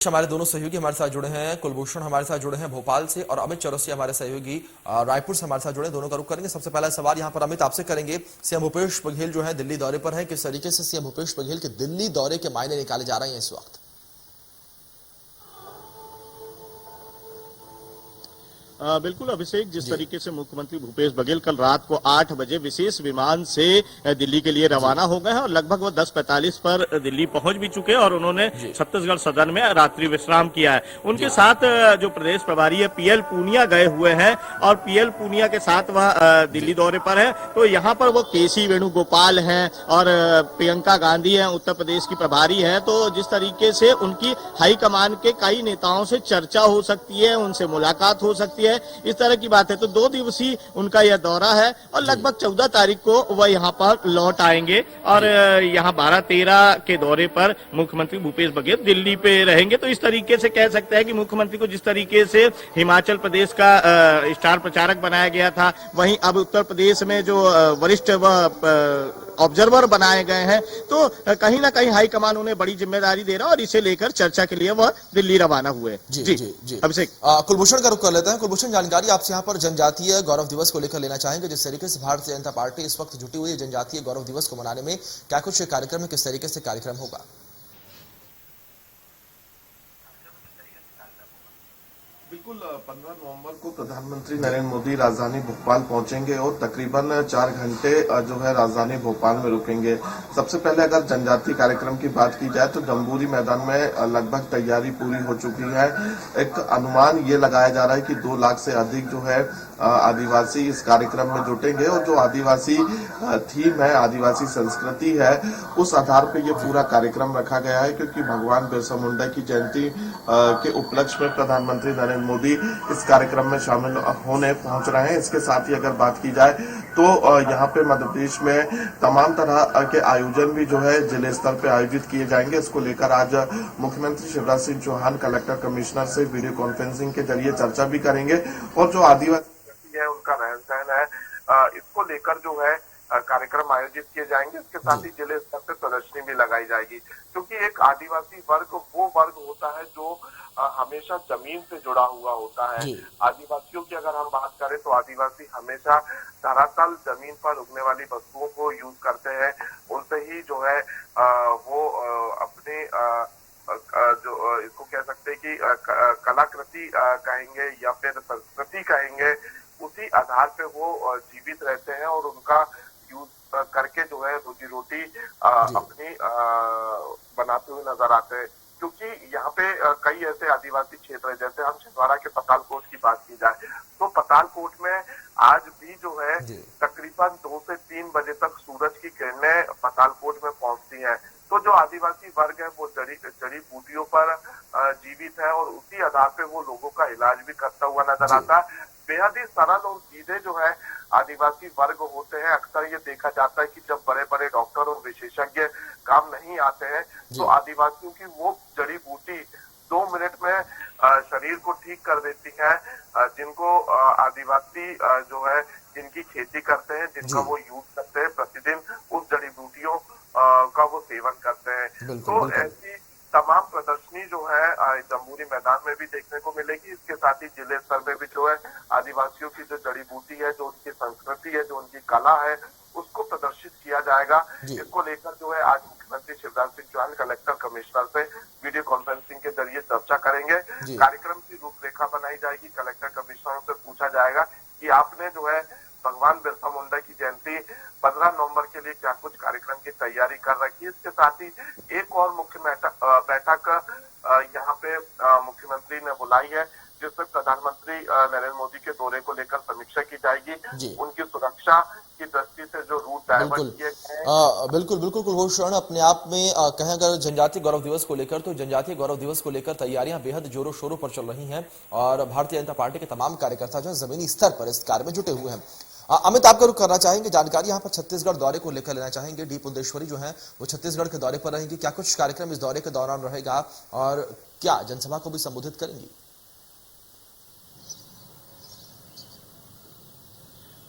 हमारे दोनों सहयोगी हमारे साथ जुड़े हैं। कुलभूषण हमारे साथ जुड़े हैं भोपाल से और अमित चौरसिया हमारे सहयोगी रायपुर से हमारे साथ जुड़े हैं। दोनों का रुख करेंगे। सबसे पहला सवाल यहां पर अमित आपसे करेंगे। सीएम भूपेश बघेल जो है दिल्ली दौरे पर है, किस तरीके से सीएम भूपेश बघेल के दिल्ली दौरे के मायने निकाले जा रहे हैं इस वक्त? बिल्कुल अभिषेक, जिस तरीके से मुख्यमंत्री भूपेश बघेल कल रात को 8 बजे विशेष विमान से दिल्ली के लिए रवाना हो गए हैं और लगभग वो 10:45 पर दिल्ली पहुंच भी चुके हैं और उन्होंने छत्तीसगढ़ सदन में रात्रि विश्राम किया है। उनके साथ जो प्रदेश प्रभारी है पीएल पूनिया गए हुए हैं और पीएल पूनिया के साथ वह दिल्ली दौरे पर है। तो यहाँ पर वो केसी वेणुगोपाल हैं और प्रियंका गांधी हैं, उत्तर प्रदेश की प्रभारी है। तो जिस तरीके से उनकी हाईकमान के कई नेताओं से चर्चा हो सकती है, उनसे मुलाकात हो सकती है, इस तरह की बात है। तो 2 दिवसीय उनका यह दौरा है और लगभग 14 तारीख को वह यहाँ पर लौट आएंगे और यहाँ 12-13 के दौरे पर मुख्यमंत्री भूपेश बघेल दिल्ली पे रहेंगे। तो इस तरीके से कह सकते हैं कि मुख्यमंत्री को जिस तरीके से हिमाचल प्रदेश का स्टार प्रचारक बनाया गया था, वहीं अब उत्तर प्रदेश में जो वरिष्ठ ऑब्जर्वर बनाए गए हैं, तो कहीं ना कहीं हाईकमान उन्हें बड़ी जिम्मेदारी दे रहा है और इसे लेकर चर्चा के लिए वह दिल्ली रवाना हुए। जी अभिषेक, कुलभूषण का रुख कर लेते हैं। कुलभूषण, जानकारी आपसे यहाँ पर जनजातीय गौरव दिवस को लेकर लेना चाहेंगे। जिस तरीके से भारतीय जनता पार्टी इस वक्त जुटी हुई है जनजातीय गौरव दिवस को मनाने में, क्या कुछ कार्यक्रम है, किस तरीके से कार्यक्रम होगा? बिल्कुल 15 नवंबर को प्रधानमंत्री नरेंद्र मोदी राजधानी भोपाल पहुंचेंगे और तकरीबन 4 घंटे जो है राजधानी भोपाल में रुकेंगे। सबसे पहले अगर जनजातीय कार्यक्रम की बात की जाए तो जम्बूरी मैदान में लगभग तैयारी पूरी हो चुकी है। एक अनुमान ये लगाया जा रहा है कि 2 लाख से अधिक जो है आदिवासी इस कार्यक्रम में जुटेंगे और जो आदिवासी थीम है, आदिवासी संस्कृति है, उस आधार पे ये पूरा कार्यक्रम रखा गया है, क्योंकि भगवान बिरसा मुंडा की जयंती के उपलक्ष्य में प्रधानमंत्री नरेंद्र मोदी इस कार्यक्रम में शामिल होने पहुंच रहे हैं। इसके साथ ही अगर बात की जाए तो यहाँ पे मध्य प्रदेश में तमाम तरह के आयोजन भी जो है जिले स्तर पे आयोजित किए जाएंगे। इसको लेकर आज मुख्यमंत्री शिवराज सिंह चौहान कलेक्टर कमिश्नर से वीडियो कॉन्फ्रेंसिंग के जरिए चर्चा भी करेंगे और जो आदिवासी है उनका रहन सहन है, इसको लेकर जो है कार्यक्रम आयोजित किए जाएंगे। इसके साथ ही जिले स्तर पे प्रदर्शनी भी लगाई जाएगी, क्योंकि एक आदिवासी वर्ग वो वर्ग होता है जो हमेशा जमीन से जुड़ा हुआ होता है। आदिवासियों की अगर हम बात करें तो आदिवासी हमेशा धरातल जमीन पर उगने वाली वस्तुओं को यूज करते हैं। उनसे ही जो है वो अपने जो इसको कह सकते हैं कि कलाकृति कहेंगे या फिर संस्कृति कहेंगे, उसी आधार पे वो जीवित रहते हैं और उनका यूज करके जो है रोजी रोटी अपनी बनाते हुए नजर आते हैं। क्योंकि यहाँ पे कई ऐसे आदिवासी क्षेत्र है, जैसे हम छिंदवाड़ा के पतालकोट की बात की जाए तो पतालकोट में आज भी जो है तकरीबन 2 से 3 बजे तक सूरज की किरणें पतालकोट में पहुंचती हैं। तो जो आदिवासी वर्ग है वो जड़ी बूटियों पर जीवित है और उसी आधार पे वो लोगों का इलाज भी करता हुआ नजर आता है। बेहद ही सरल और सीधे जो है आदिवासी वर्ग होते हैं। अक्सर ये देखा जाता है कि जब बड़े बड़े डॉक्टर और विशेषज्ञ काम नहीं आते हैं तो आदिवासियों की वो जड़ी बूटी 2 मिनट में शरीर को ठीक कर देती है, जिनको आदिवासी जो है जिनकी खेती करते हैं, जिनका वो यूज करते हैं, प्रतिदिन उस जड़ी बूटियों का वो सेवन करते हैं। तो ऐसी तमाम प्रदर्शनी जो है जम्बूरी मैदान में भी देखने को मिलेगी। इसके साथ ही जिले स्तर में भी जो है आदिवासियों की जो जड़ी बूटी है, जो उनकी संस्कृति है, जो उनकी कला है, उसको प्रदर्शित किया जाएगा। इसको लेकर जो है आज मुख्यमंत्री शिवराज सिंह चौहान कलेक्टर कमिश्नर से वीडियो कॉन्फ्रेंसिंग के जरिए चर्चा करेंगे। कार्यक्रम की रूपरेखा बनाई जाएगी। कलेक्टर कमिश्नरों से पूछा जाएगा कि आपने जो है भगवान बिरसा मुंडा की जयंती 15 नवंबर के लिए क्या कुछ कार्यक्रम की तैयारी कर रखी है। इसके साथ ही एक और मुख्य बैठक यहाँ पे मुख्यमंत्री ने बुलाई है, जिसमें प्रधानमंत्री नरेंद्र मोदी के दौरे को लेकर समीक्षा की जाएगी। उनकी सुरक्षा की दृष्टि से जो रूट डायवर्ट किए गए। बिल्कुल कुलभूषण, अपने आप में कहें अगर जनजातीय गौरव दिवस को लेकर तो जनजातीय गौरव दिवस को लेकर तैयारियां बेहद जोरों शोरों पर चल रही हैं और भारतीय जनता पार्टी के तमाम कार्यकर्ता जो जमीनी स्तर पर इस कार्य में जुटे हुए हैं। अमित, आपका रुख करना चाहेंगे, जानकारी यहाँ पर छत्तीसगढ़ दौरे को लेकर लेना चाहेंगे। डी पुंदेश्वरी जो है वो छत्तीसगढ़ के दौरे पर रहेंगी, क्या कुछ कार्यक्रम इस दौरे के दौरान रहेगा और क्या जनसभा को भी संबोधित करेंगी?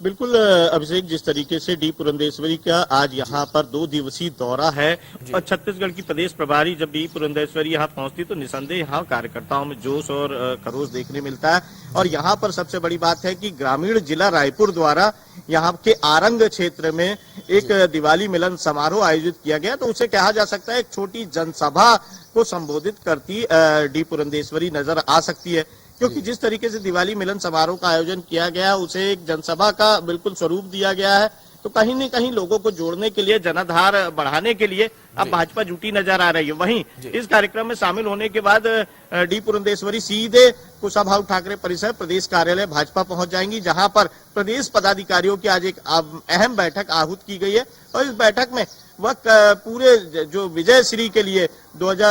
बिल्कुल अभिषेक, जिस तरीके से डी पुरंदेश्वरी का आज यहाँ पर 2 दिवसीय दौरा है और छत्तीसगढ़ की प्रदेश प्रभारी जब डी पुरंदेश्वरी यहाँ पहुंचती तो निसंदेह यहाँ कार्यकर्ताओं में जोश और खरोश देखने मिलता है। और यहाँ पर सबसे बड़ी बात है कि ग्रामीण जिला रायपुर द्वारा यहाँ के आरंग क्षेत्र में एक दिवाली मिलन समारोह आयोजित किया गया, तो उसे कहा जा सकता है एक छोटी जनसभा को संबोधित करती डी पुरंदेश्वरी नजर आ सकती है, क्योंकि जिस तरीके से दिवाली मिलन समारोह का आयोजन किया गया उसे एक जनसभा का बिल्कुल स्वरूप दिया गया है। तो कहीं न कहीं लोगों को जोड़ने के लिए, जनाधार बढ़ाने के लिए अब भाजपा जुटी नजर आ रही है। वहीं इस कार्यक्रम में शामिल होने के बाद डी पुरंदेश्वरी सीधे कुशाभाऊ ठाकरे परिसर प्रदेश कार्यालय भाजपा पहुंच जाएंगी, जहां पर प्रदेश पदाधिकारियों की आज एक अहम बैठक आहूत की गई है। और इस बैठक में वह पूरे जो विजय श्री के लिए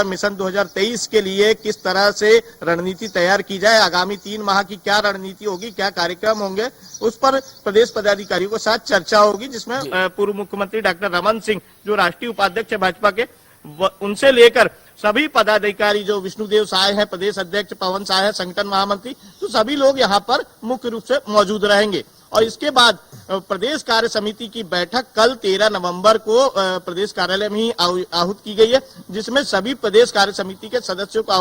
मिशन 2023 के लिए किस तरह से रणनीति तैयार की जाए, आगामी 3 माह की क्या रणनीति होगी, क्या कार्यक्रम होंगे, उस पर प्रदेश पदाधिकारियों के साथ चर्चा होगी, जिसमें पूर्व मुख्यमंत्री डॉक्टर रमन सिंह जो राष्ट्रीय उपाध्यक्ष है भाजपा के, उनसे लेकर सभी पदाधिकारी, जो विष्णुदेव साय है प्रदेश अध्यक्ष, पवन साय है संगठन महामंत्री, तो सभी लोग यहाँ पर मुख्य रूप से मौजूद रहेंगे। और इसके बाद प्रदेश कार्य समिति की बैठक कल 13 नवंबर को प्रदेश कार्यालय में ही आहूत की गई है, जिसमें सभी प्रदेश कार्य समिति के सदस्यों को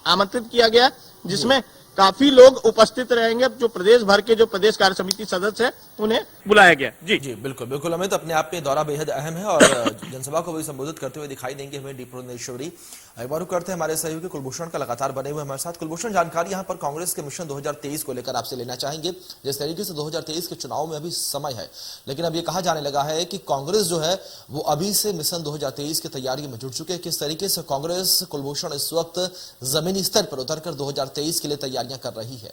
आमंत्रित किया गया, जिसमें काफी लोग उपस्थित रहेंगे। जो प्रदेश भर के जो प्रदेश कार्य समिति सदस्य है उन्हें बुलाया गया। जी जी बिल्कुल बिल्कुल, अमित, अपने आप में दौरा बेहद अहम है और जनसभा को भी संबोधित करते हुए दिखाई देंगे हमें डी पुरंदेश्वरी। एक बार करते हैं हमारे सहयोगी कुलभूषण का, लगातार बने हुए हमारे साथ। कुलभूषण, जानकारी यहाँ पर कांग्रेस के मिशन 2023 को लेकर आपसे लेना चाहेंगे। जिस तरीके से 2023 के चुनाव में अभी समय है, लेकिन अब ये कहा जाने लगा है कि कांग्रेस जो है वो अभी से मिशन 2023 की तैयारी में जुट चुके हैं। किस तरीके से कांग्रेस, कुलभूषण, इस वक्त जमीनी स्तर पर उतरकर 2023 के लिए तैयारियां कर रही है?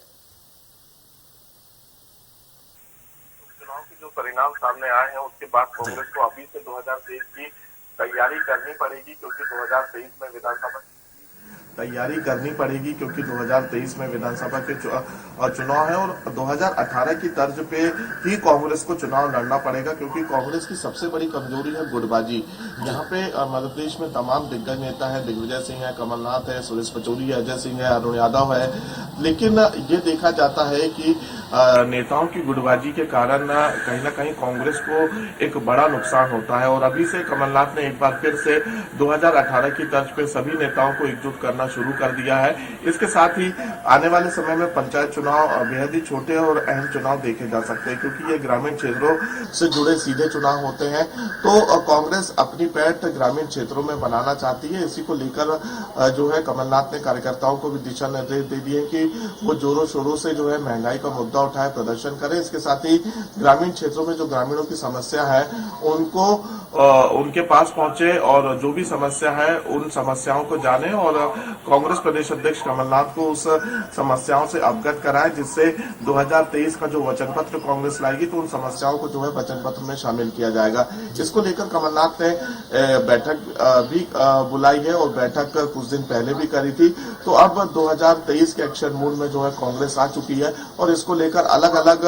चुनाव के जो परिणाम सामने आए हैं उसके बाद कांग्रेस को अभी से 2023 की तैयारी करनी पड़ेगी, क्योंकि 2023 में विधानसभा के चुनाव है और 2018 की तर्ज पे ही कांग्रेस को चुनाव लड़ना पड़ेगा, क्योंकि कांग्रेस की सबसे बड़ी कमजोरी है गुटबाजी। यहाँ पे मध्य प्रदेश में तमाम दिग्गज नेता है, दिग्विजय सिंह है, कमलनाथ है, सुरेश पचौरी है, अजय सिंह है, अरुण यादव है, लेकिन ये देखा जाता है कि नेताओं की गुटबाजी के कारण कहीं ना कहीं कांग्रेस को एक बड़ा नुकसान होता है। और अभी से कमलनाथ ने एक बार फिर से 2018 की तर्ज पे सभी नेताओं को एकजुट करना शुरू कर दिया है। इसके साथ ही आने वाले समय में पंचायत चुनाव बेहद ही छोटे और अहम चुनाव देखे जा सकते हैं, क्योंकि ये ग्रामीण क्षेत्रों से जुड़े सीधे चुनाव होते हैं। तो कांग्रेस अपनी पैठ ग्रामीण क्षेत्रों में बनाना चाहती है। इसी को लेकर जो है कमलनाथ ने कार्यकर्ताओं को भी दिशा निर्देश दे दिए कि वो जोरों शोरों से जो है महंगाई का मुद्दा उठाए, प्रदर्शन करें। इसके साथ ही ग्रामीण क्षेत्रों में जो ग्रामीणों की समस्या है उनको उनके पास पहुंचे और जो भी समस्या है उन समस्याओं को जाने और कांग्रेस प्रदेश अध्यक्ष कमलनाथ को उस समस्याओं से अवगत कराए, जिससे 2023 का जो वचन पत्र कांग्रेस लाएगी तो उन समस्याओं को जो है वचन पत्र में शामिल किया जाएगा। इसको लेकर कमलनाथ ने बैठक भी बुलाई है और बैठक कुछ दिन पहले भी करी थी। तो अब 2023 के एक्शन मूड में जो है कांग्रेस आ चुकी है और इसको लेकर अलग अलग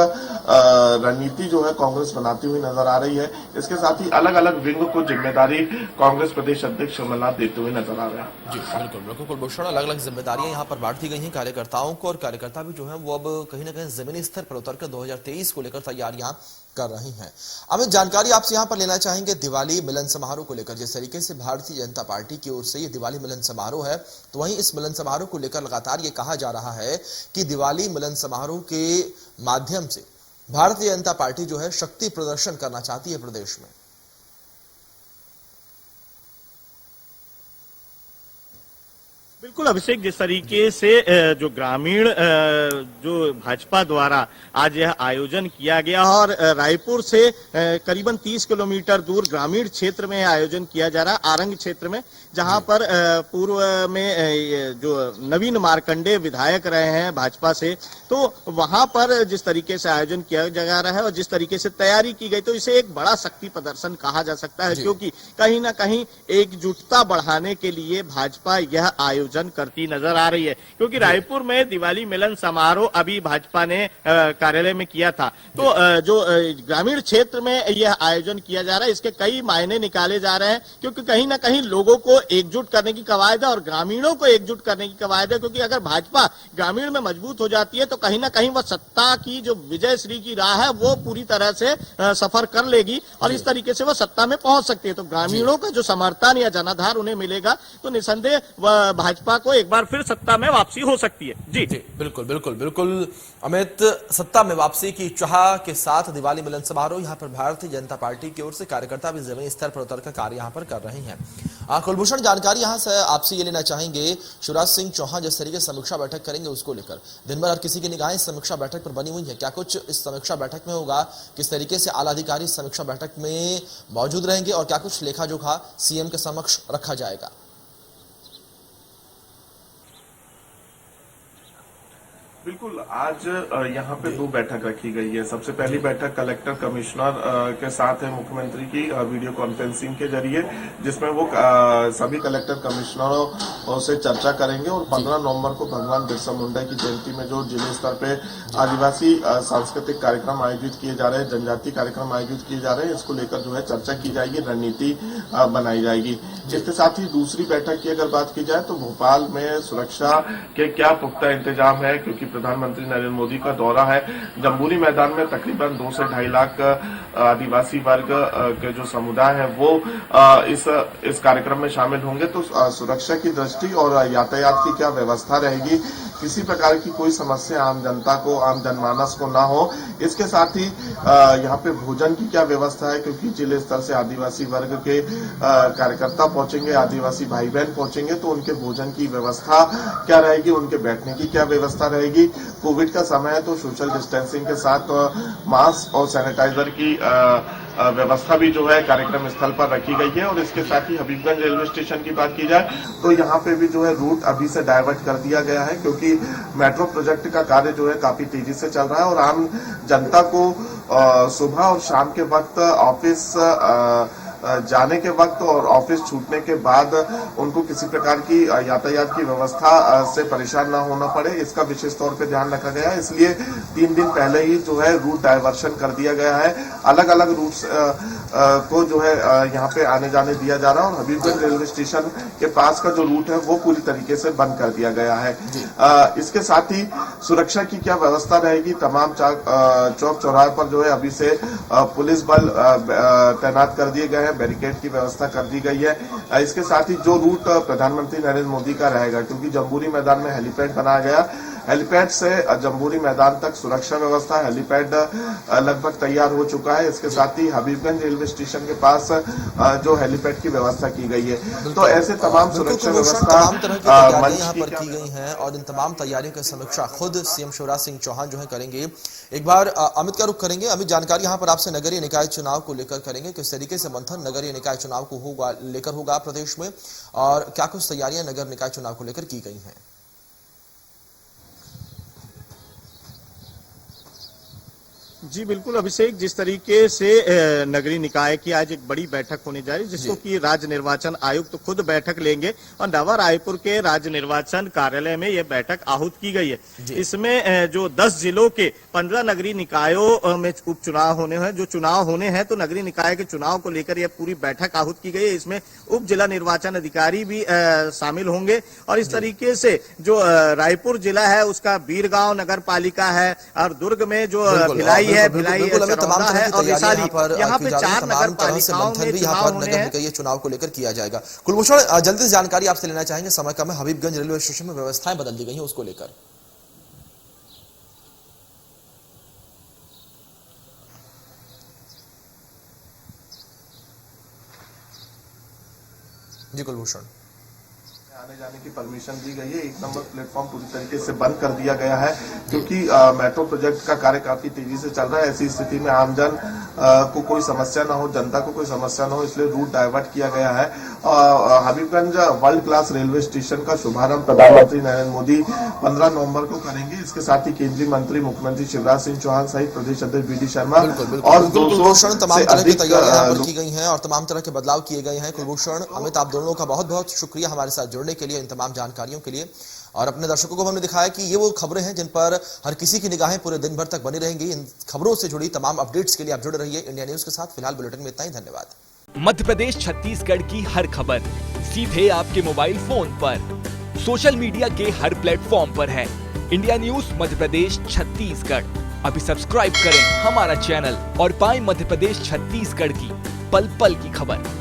रणनीति जो है कांग्रेस बनाती हुई नजर आ रही है। इसके साथ ही अलग अलग विंग को जिम्मेदारी कांग्रेस प्रदेश अध्यक्ष कमलनाथ देते हुए नजर आ रहे हैं। जी बिल्कुल बिल्कुल कुलभूषण, अलग अलग जिम्मेदारियां यहाँ पर बांट दी गई हैं कार्यकर्ताओं को और कार्यकर्ता भी जो है वो अब कहीं ना कहीं जमीनी स्तर पर उतरकर 2023 को लेकर तैयारियां कर रही हैं। अमित, जानकारी आपसे यहाँ पर लेना चाहेंगे दिवाली मिलन समारोह को लेकर। जिस तरीके से भारतीय जनता पार्टी की ओर से ये दिवाली मिलन समारोह है, तो वहीं इस मिलन समारोह को लेकर लगातार ये कहा जा रहा है कि दिवाली मिलन समारोह के माध्यम से भारतीय जनता पार्टी जो है शक्ति प्रदर्शन करना चाहती है प्रदेश में। बिल्कुल अभिषेक, जिस तरीके से जो ग्रामीण जो भाजपा द्वारा आज यह आयोजन किया गया और रायपुर से करीबन 30 किलोमीटर दूर ग्रामीण क्षेत्र में आयोजन किया जा रहा है, आरंग क्षेत्र में, जहां पर पूर्व में जो नवीन मार्कंडे विधायक रहे हैं भाजपा से, तो वहां पर जिस तरीके से आयोजन किया जा रहा है और जिस तरीके से तैयारी की गई, तो इसे एक बड़ा शक्ति प्रदर्शन कहा जा सकता है, क्योंकि कहीं ना कहीं एकजुटता बढ़ाने के लिए भाजपा यह आयोजन आयोजन करती नजर आ रही है, क्योंकि रायपुर में दिवाली मिलन समारोह अभी भाजपा ने कार्यालय में किया था। तो जो ग्रामीण क्षेत्र में यह आयोजन किया जा रहा है, इसके कई मायने निकाले जा रहे हैं, क्योंकि कहीं ना कहीं लोगों को एकजुट करने की कवायद है और ग्रामीणों को एकजुट करने की कवायद है, क्योंकि अगर भाजपा ग्रामीण में मजबूत हो जाती है तो कहीं ना कहीं वह सत्ता की जो विजय श्री की राह है वो पूरी तरह से सफर कर लेगी और इस तरीके से वह सत्ता में पहुंच सकती है। तो ग्रामीणों का जो समर्थन या जनाधार उन्हें मिलेगा तो निसंदेह भाजपा को एक बार फिर सत्ता में वापसी हो सकती है। जी बिल्कुल बिल्कुल बिल्कुल अमित, सत्ता में वापसी की चाह के साथ दिवाली मिलन समारोह यहाँ पर भारतीय जनता पार्टी की ओर से कार्यकर्ता भी जमीनी स्तर पर उतरकर कार्य यहाँ पर कर रहे हैं। कुलभूषण, जानकारी यहाँ से आपसे ये लेना चाहेंगे, शिवराज सिंह चौहान जिस तरीके से समीक्षा बैठक करेंगे उसको लेकर दिन भर हर किसी की निगाहें इस समीक्षा बैठक पर बनी हुई है, क्या कुछ इस समीक्षा बैठक में होगा, किस तरीके से आला अधिकारी इस समीक्षा बैठक में मौजूद रहेंगे और क्या कुछ लेखा जोखा सीएम के समक्ष रखा जाएगा? बिल्कुल, आज यहाँ पे दो बैठक रखी गई है। सबसे पहली बैठक कलेक्टर कमिश्नर के साथ है मुख्यमंत्री की वीडियो कॉन्फ्रेंसिंग के जरिए, जिसमें वो सभी कलेक्टर कमिश्नरों से चर्चा करेंगे और 15 नवंबर को भगवान बिरसा मुंडा की जयंती में जो जिले स्तर पे आदिवासी सांस्कृतिक कार्यक्रम आयोजित किए जा रहे हैं, जनजातीय कार्यक्रम आयोजित किए जा रहे हैं, इसको लेकर जो है चर्चा की जाएगी, रणनीति बनाई जाएगी। इसके साथ ही दूसरी बैठक की अगर बात की जाए तो भोपाल में सुरक्षा के क्या पुख्ता इंतजाम है, क्योंकि प्रधानमंत्री नरेंद्र मोदी का दौरा है। जम्बूरी मैदान में तकरीबन 2 से 2.5 लाख आदिवासी वर्ग के जो समुदाय है वो इस कार्यक्रम में शामिल होंगे। तो सुरक्षा की दृष्टि और यातायात की क्या व्यवस्था रहेगी, किसी प्रकार की कोई समस्या आम जनता को, आम जनमानस को ना हो। इसके साथ ही यहाँ पे भोजन की क्या व्यवस्था है, क्योंकि जिले स्तर से आदिवासी वर्ग के कार्यकर्ता पहुंचेंगे, आदिवासी भाई बहन पहुंचेंगे, तो उनके भोजन की व्यवस्था क्या रहेगी, उनके बैठने की क्या व्यवस्था रहेगी। कोविड का समय है तो सोशल डिस्टेंसिंग के साथ मास्क और सैनिटाइजर की व्यवस्था भी जो है कार्यक्रम स्थल पर रखी गई है। और इसके साथ ही हबीबगंज रेलवे स्टेशन की बात की जाए तो यहाँ पे भी जो है रूट अभी से डाइवर्ट कर दिया गया है, क्योंकि मेट्रो प्रोजेक्ट का कार्य जो है काफी तेजी से चल रहा है और आम जनता को सुबह और शाम के वक्त ऑफिस जाने के वक्त और ऑफिस छूटने के बाद उनको किसी प्रकार की यातायात की व्यवस्था से परेशान ना होना पड़े, इसका विशेष तौर पे ध्यान रखा गया है। इसलिए 3 दिन पहले ही जो है रूट डाइवर्शन कर दिया गया है, अलग अलग रूट्स को जो है यहाँ पे आने जाने दिया जा रहा है और हबीबगंज रेलवे स्टेशन के पास का जो रूट है वो पूरी तरीके से बंद कर दिया गया है। इसके साथ ही सुरक्षा की क्या व्यवस्था रहेगी, तमाम चौक चौराहे पर जो है अभी से पुलिस बल तैनात कर दिए गए हैं, बैरिकेड की व्यवस्था कर दी गई है। इसके साथ ही जो रूट प्रधानमंत्री नरेंद्र मोदी का रहेगा, क्योंकि जम्बूरी मैदान में हेलीपैड बनाया गया, हेलीपैड से जम्बूरी मैदान तक सुरक्षा व्यवस्था, हेलीपैड लगभग तैयार हो चुका है। इसके साथ ही हबीबगंज रेलवे स्टेशन के पास जो हेलीपैड की व्यवस्था की गई है। तो ऐसे तमाम सुरक्षा व्यवस्था तमाम तरह की तैयारियां यहाँ पर की गई हैं और इन तमाम तैयारियों की समीक्षा खुद सीएम शिवराज सिंह चौहान जो है करेंगे। एक बार अमित का रुख करेंगे। अमित, जानकारी यहाँ पर आपसे नगरीय निकाय चुनाव को लेकर करेंगे, किस तरीके से मंथन नगरीय निकाय चुनाव को होगा प्रदेश में और क्या कुछ तैयारियां नगर निकाय चुनाव को लेकर की गई हैं? जी बिल्कुल अभिषेक, जिस तरीके से नगरीय निकाय की आज एक बड़ी बैठक होने जा रही है, जिसको कि राज्य निर्वाचन आयुक्त तो खुद बैठक लेंगे और नवा रायपुर के राज्य निर्वाचन कार्यालय में यह बैठक आहूत की गई है। इसमें जो 10 जिलों के 15 नगरीय निकायों में उपचुनाव होने हैं, जो चुनाव होने हैं, तो नगरीय निकाय के चुनाव को लेकर यह पूरी बैठक आहूत की गई है। इसमें उप जिला निर्वाचन अधिकारी भी शामिल होंगे और इस तरीके से जो रायपुर जिला है उसका बीरगांव नगर पालिका है और दुर्ग में जो भिलाई है, भिलाई तमाम तरह की तैयारी यहाँ पे 4 नगर पालिकाओं में यहाँ पर नगर निकाय चुनाव को लेकर किया जाएगा। कुलभूषण, जल्दी से जानकारी आपसे लेना चाहेंगे, समय कम है, हबीबगंज रेलवे स्टेशन में व्यवस्थाएं बदल दी गई हैं उसको लेकर। जी कुलभूषण, आने जाने की परमिशन दी गई है। 1 नंबर प्लेटफॉर्म पूरी तरीके से बंद कर दिया गया है, क्योंकि मेट्रो प्रोजेक्ट का कार्य काफी तेजी से चल रहा है। ऐसी स्थिति में आमजन को कोई समस्या ना हो, जनता को कोई समस्या ना हो, इसलिए रूट डाइवर्ट किया गया है। Habibganj world class railway station का शुभारंभ प्रधानमंत्री नरेंद्र मोदी 15 नवंबर को करेंगे। इसके साथ ही केंद्रीय मंत्री मुख्यमंत्री शिवराज सिंह चौहान सहित प्रदेश अध्यक्ष बीडी शर्मा और कुलभूषण, तमाम तरह की तैयारियां की गई हैं और तमाम तरह के बदलाव किए गए हैं। कुलभूषण, अमित, आप दोनों का बहुत बहुत शुक्रिया हमारे साथ जुड़ने जुड़ने के लिए, इन तमाम जानकारियों के लिए। और अपने दर्शकों को हमने दिखाया कि ये वो खबरें हैं जिन पर हर किसी की निगाहें पूरे दिन भर तक बनी रहेंगी। इन खबरों से जुड़ी तमाम अपडेट्स के लिए आप जुड़े रहिए इंडिया न्यूज के साथ। फिलहाल बुलेटिन में इतना ही, धन्यवाद। मध्य प्रदेश छत्तीसगढ़ की हर खबर सीधे आपके मोबाइल फोन पर, सोशल मीडिया के हर प्लेटफॉर्म पर है। इंडिया न्यूज मध्य प्रदेश छत्तीसगढ़, अभी सब्सक्राइब करें हमारा चैनल और पाएं मध्य प्रदेश छत्तीसगढ़ की पल पल की खबर।